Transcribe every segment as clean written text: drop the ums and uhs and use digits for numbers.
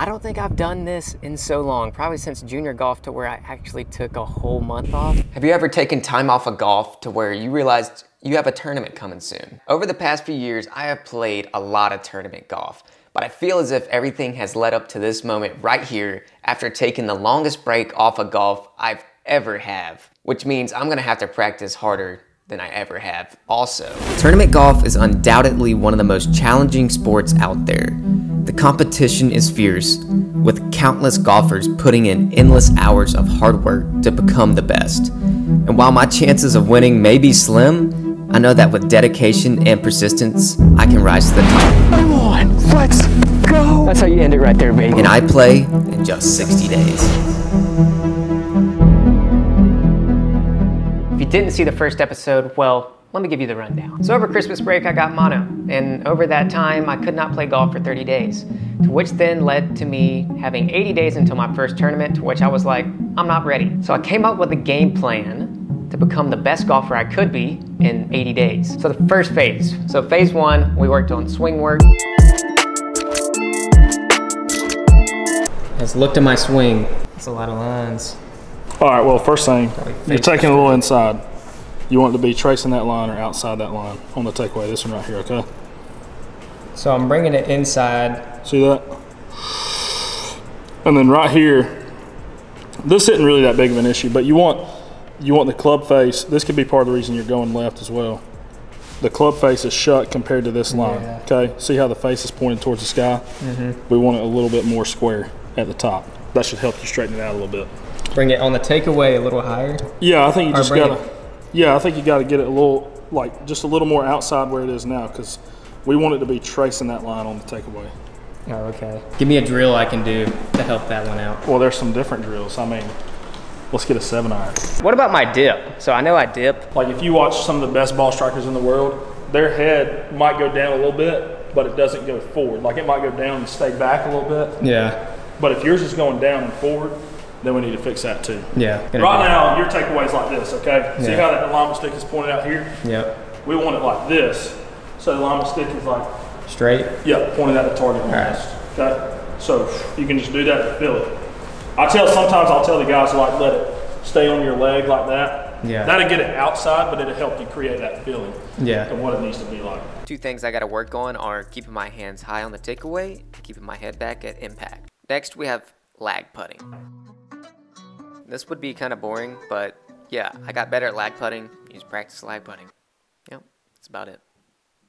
I don't think I've done this in so long, probably since junior golf, to where I actually took a whole month off. Have you ever taken time off of golf to where you realized you have a tournament coming soon? Over the past few years, I have played a lot of tournament golf, but I feel as if everything has led up to this moment right here after taking the longest break off of golf I've ever have, which means I'm gonna have to practice harder than I ever have also. Tournament golf is undoubtedly one of the most challenging sports out there. The competition is fierce, with countless golfers putting in endless hours of hard work to become the best. And while my chances of winning may be slim, I know that with dedication and persistence, I can rise to the top. Come on, let's go! That's how you end it right there, baby. And I play in just 60 days. If you didn't see the first episode, well, let me give you the rundown. So over Christmas break, I got mono, and over that time, I could not play golf for 30 days, to which then led to me having 80 days until my first tournament, to which I was like, I'm not ready. So I came up with a game plan to become the best golfer I could be in 80 days. So the first phase. So phase one, we worked on swing work. Let's look to my swing. That's a lot of lines. All right, well, first thing, you're taking a little inside. You want it to be tracing that line or outside that line on the takeaway, this one right here, okay? So I'm bringing it inside. See that? And then right here, this isn't really that big of an issue, but you want the club face. This could be part of the reason you're going left as well. The club face is shut compared to this line, okay? See how the face is pointed towards the sky? We want it a little bit more square at the top. That should help you straighten it out a little bit. Bring it on the takeaway a little higher? Yeah, I think you just gotta. Yeah, I think you got to get it a little, like, just a little more outside where it is now, because we want it to be tracing that line on the takeaway. Oh, okay. Give me a drill I can do to help that one out. Well, there's some different drills. I mean, let's get a 7-iron. What about my dip? So I know I dip. Like, if you watch some of the best ball strikers in the world, their head might go down a little bit, but it doesn't go forward. Like, it might go down and stay back a little bit. Yeah. But if yours is going down and forward, then we need to fix that too. Yeah. Right now, your takeaway is like this, okay? See how that alignment stick is pointed out here? Yep. We want it like this. So the alignment stick is like straight? Yeah, pointed at the target almost. Okay? So you can just do that to feel it. Sometimes I'll tell the guys to like let it stay on your leg like that. Yeah. That'll get it outside, but it'll help you create that feeling. Yeah. Of what it needs to be like. Two things I gotta work on are keeping my hands high on the takeaway, keeping my head back at impact. Next, we have lag putting. This would be kind of boring, but yeah, I got better at lag putting. Use practice lag putting. Yep, that's about it.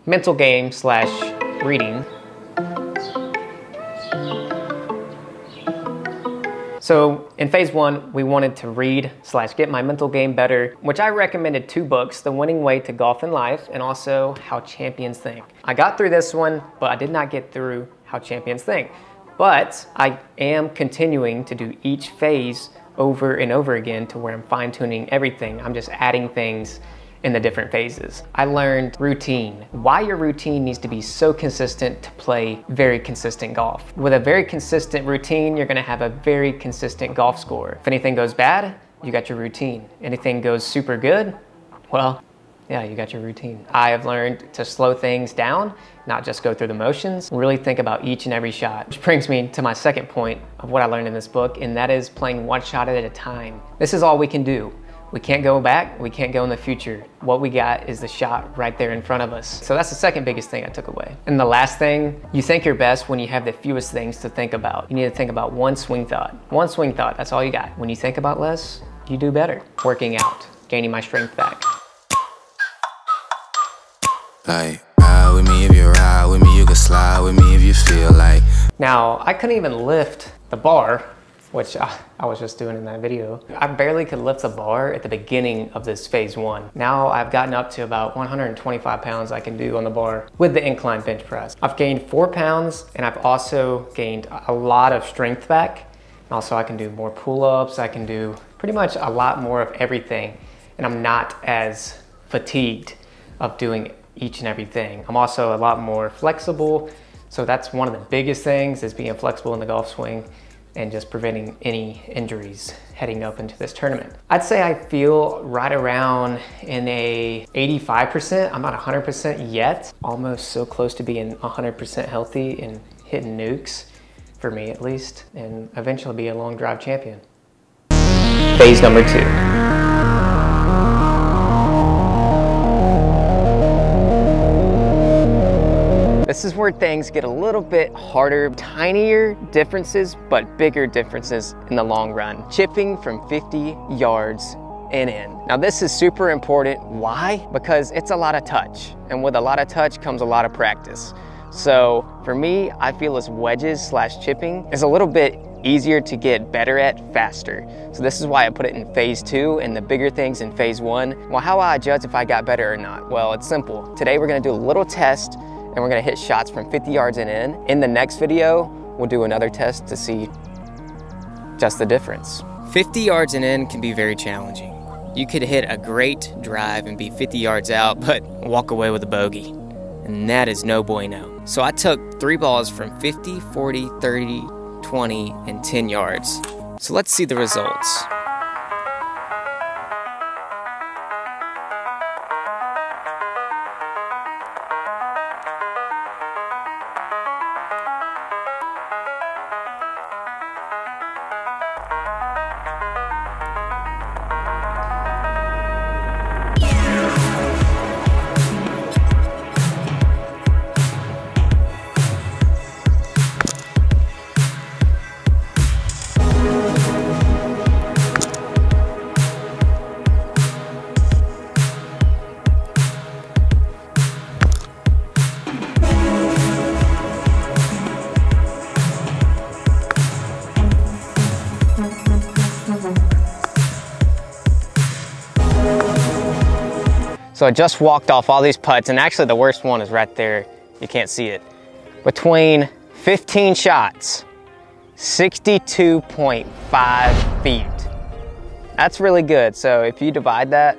Mental game / reading. So in phase one, we wanted to read / get my mental game better, which I recommended 2 books, The Winning Way to Golf and Life, and also How Champions Think. I got through this one, but I did not get through How Champions Think. But I am continuing to do each phase over and over again to where I'm fine-tuning everything. I'm just adding things in the different phases. I learned routine. Why your routine needs to be so consistent to play very consistent golf. With a very consistent routine, you're gonna have a very consistent golf score. If anything goes bad, you got your routine. Anything goes super good, well, yeah, you got your routine. I have learned to slow things down, not just go through the motions, really think about each and every shot. Which brings me to my second point of what I learned in this book, and that is playing one shot at a time. This is all we can do. We can't go back, we can't go in the future. What we got is the shot right there in front of us. So that's the second biggest thing I took away. And the last thing, you think you're best when you have the fewest things to think about. You need to think about one swing thought. One swing thought, that's all you got. When you think about less, you do better. Working out, gaining my strength back. Like, ride with me if you ride with me, you can slide with me if you feel like. Now, I couldn't even lift the bar, which I was just doing in that video. I barely could lift the bar at the beginning of this phase one. Now I've gotten up to about 125 pounds I can do on the bar with the incline bench press. I've gained 4 pounds, and I've also gained a lot of strength back. And also I can do more pull-ups, I can do pretty much a lot more of everything, and I'm not as fatigued of doing each and everything. I'm also a lot more flexible, so that's one of the biggest things, is being flexible in the golf swing and just preventing any injuries heading up into this tournament. I'd say I feel right around in a 85%. I'm not 100% yet, almost so close to being 100% healthy and hitting nukes for me at least, and eventually be a long drive champion. Phase number 2. This is where things get a little bit harder. Tinier differences, but bigger differences in the long run. Chipping from 50 yards and in. Now this is super important. Why? Because it's a lot of touch. And with a lot of touch comes a lot of practice. So for me, I feel as wedges / chipping is a little bit easier to get better at faster. So this is why I put it in phase 2 and the bigger things in phase 1. Well, how will I judge if I got better or not? Well, it's simple. Today we're gonna do a little test and we're gonna hit shots from 50 yards and in. In the next video, we'll do another test to see just the difference. 50 yards and in can be very challenging. You could hit a great drive and be 50 yards out, but walk away with a bogey. And that is no bueno. So I took 3 balls from 50, 40, 30, 20, and 10 yards. So let's see the results. So I just walked off all these putts, and actually the worst one is right there. You can't see it. Between 15 shots, 62.5 feet. That's really good. So if you divide that,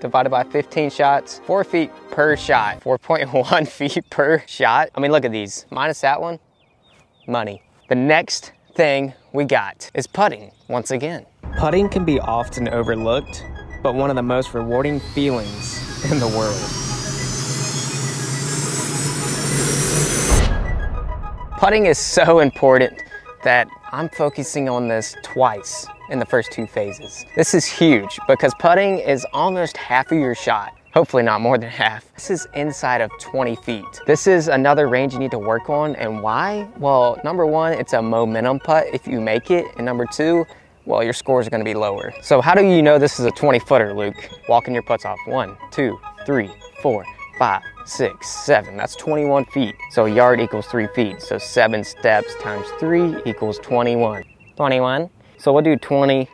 divided by 15 shots, 4 feet per shot, 4.1 feet per shot. I mean, look at these. Minus that one, money. The next thing we got is putting once again. Putting can be often overlooked, but one of the most rewarding feelings in the world. Putting is so important that I'm focusing on this twice in the first 2 phases. This is huge because putting is almost half of your shot. Hopefully not more than half. This is inside of 20 feet. This is another range you need to work on, and why? Well, number 1, it's a momentum putt if you make it, and number 2, well, your scores are gonna be lower. So how do you know this is a 20-footer, Luke? Walking your putts off. 1, 2, 3, 4, 5, 6, 7. That's 21 feet. So a yard equals 3 feet. So 7 steps times 3 equals 21. 21. So we'll do 20.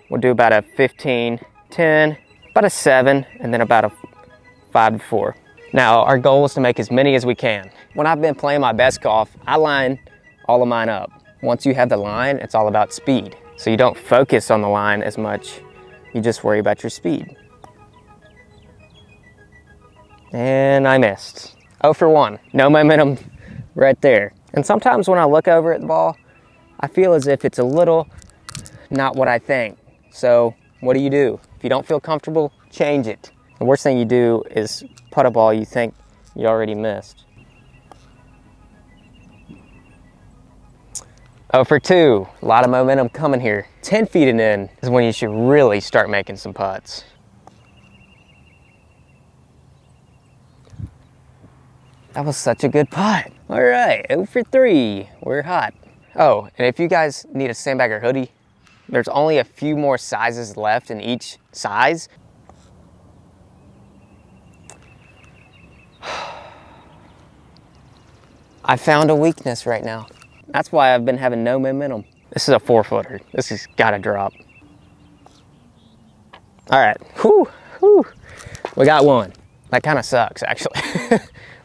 We'll do about a 15, 10, about a 7, and then about a 5 to 4. Now, our goal is to make as many as we can. When I've been playing my best golf, I line all of mine up. Once you have the line, it's all about speed. So you don't focus on the line as much, you just worry about your speed. And I missed. 0 for 1, no momentum right there. And sometimes when I look over at the ball, I feel as if it's a little not what I think. So what do? If you don't feel comfortable, change it. The worst thing you do is putt a ball you think you already missed. 0 for 2, a lot of momentum coming here. 10 feet and in is when you should really start making some putts. That was such a good putt. All right, 0 for 3, we're hot. Oh, and if you guys need a sandbag or hoodie, there's only a few more sizes left in each size. I found a weakness right now. That's why I've been having no momentum. This is a 4-footer. This has gotta drop. All right, whew, whew. We got one. That kind of sucks, actually.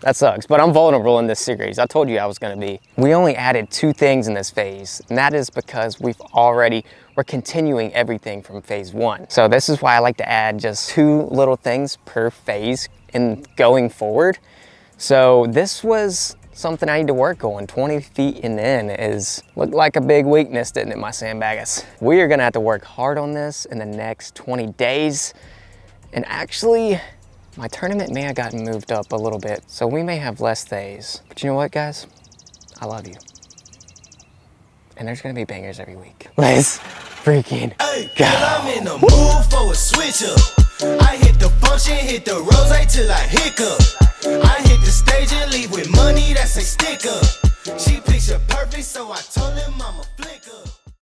That sucks, but I'm vulnerable in this series. I told you I was gonna be. We only added 2 things in this phase, and that is because we're continuing everything from phase 1. So this is why I like to add just 2 little things per phase in going forward. So this was something I need to work on. 20 feet and in looked like a big weakness, didn't it, my sandbaggers? We are gonna have to work hard on this in the next 20 days. And actually, my tournament may have gotten moved up a little bit, so we may have less days. But you know what, guys? I love you. And there's gonna be bangers every week. Let's freaking go. I'm in the mood for a switch up. I hit the function, hit the rose till I hiccup. I hit the stage and leave with money that's a sticker. She picture perfect, so I told him mama.